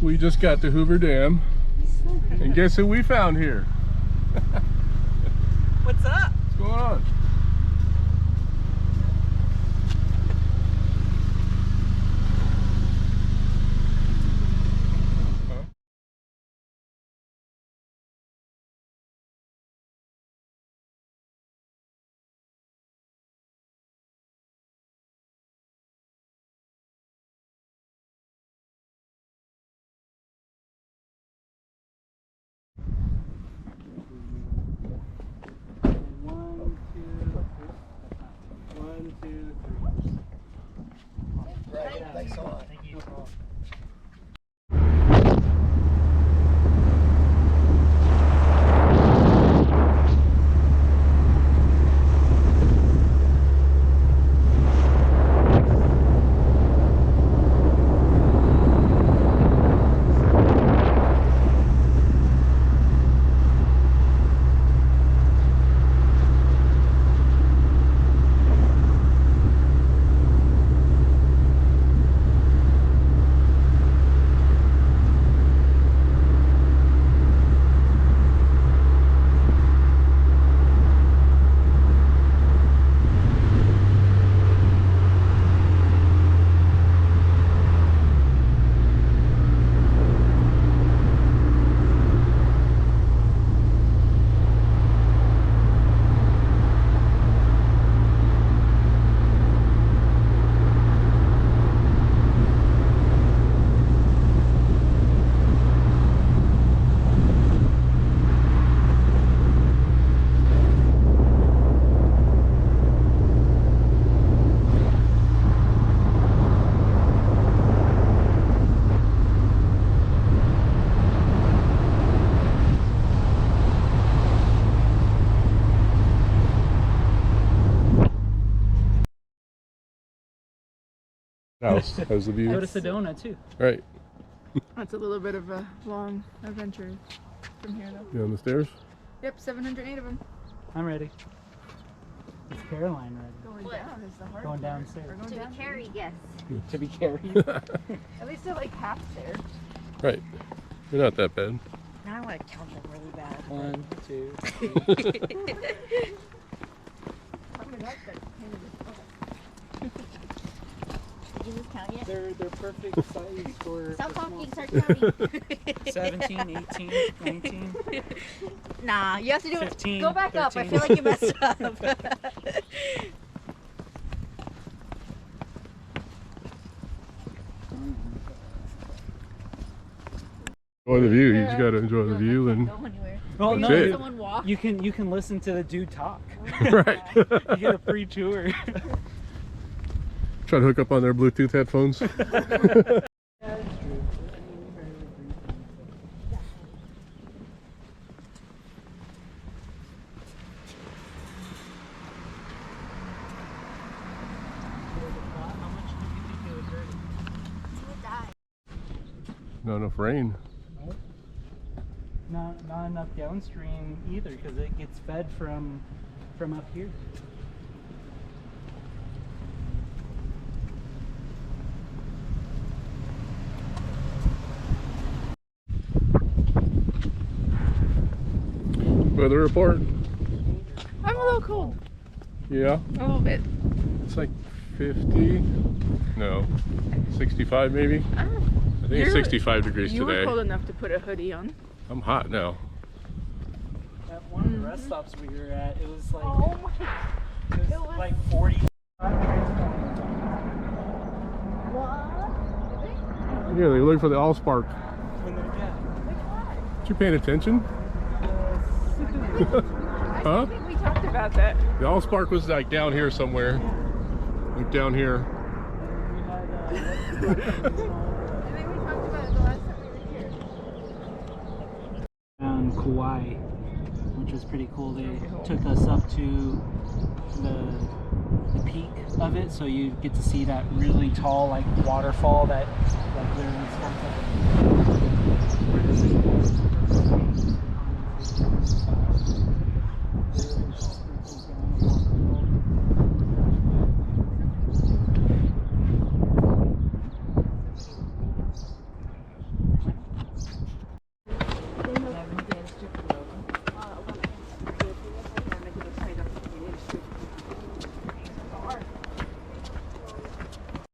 we just got to Hoover Dam. And guess who we found here? What's up? What's going on? Thanks a lot. Thank you. House has the view. Go to Sedona too. Right. That's a little bit of a long adventure from here though. You on the stairs? Yep, 708 of them. I'm ready. It's Caroline ready. Going down is the hard Going part. downstairs. Or going To down. be carried, yes. To be carried. At least they're like half there. Right. You're not that bad. Now I want to count them really bad. 1, 2, 3. Tell me that pain in the butt. Did you just count yet? They're perfect size for Stop for talking, small- start counting. 17, 18, 19. Nah, you have to do 15, it. Go back up. I 13. feel like you messed up. Enjoy the view. You just gotta enjoy the view and Go anywhere. Well, Or you no, That's let it. someone walk. you can listen to the dude talk. right. You get a free tour. Try to hook up on their Bluetooth headphones. Not enough rain. Not enough downstream either, because it gets fed from up here. Weather report. I'm a little cold. Yeah. A little bit. It's like 50. No. 65 maybe. I think it's 65 degrees You today. were cold enough to put a hoodie on. I'm hot now. At one of the rest stops we were at, it was like Oh my. it was like 40. Yeah, they look for the allspark. When they're dead. You paying attention? Huh? I think we talked about that. The allspark was like down here somewhere. Like down here. We had I think we talked about it the last time we were here. Kauai, which was pretty cool. They took us up to the peak of it, so you get to see that really tall like waterfall that like literally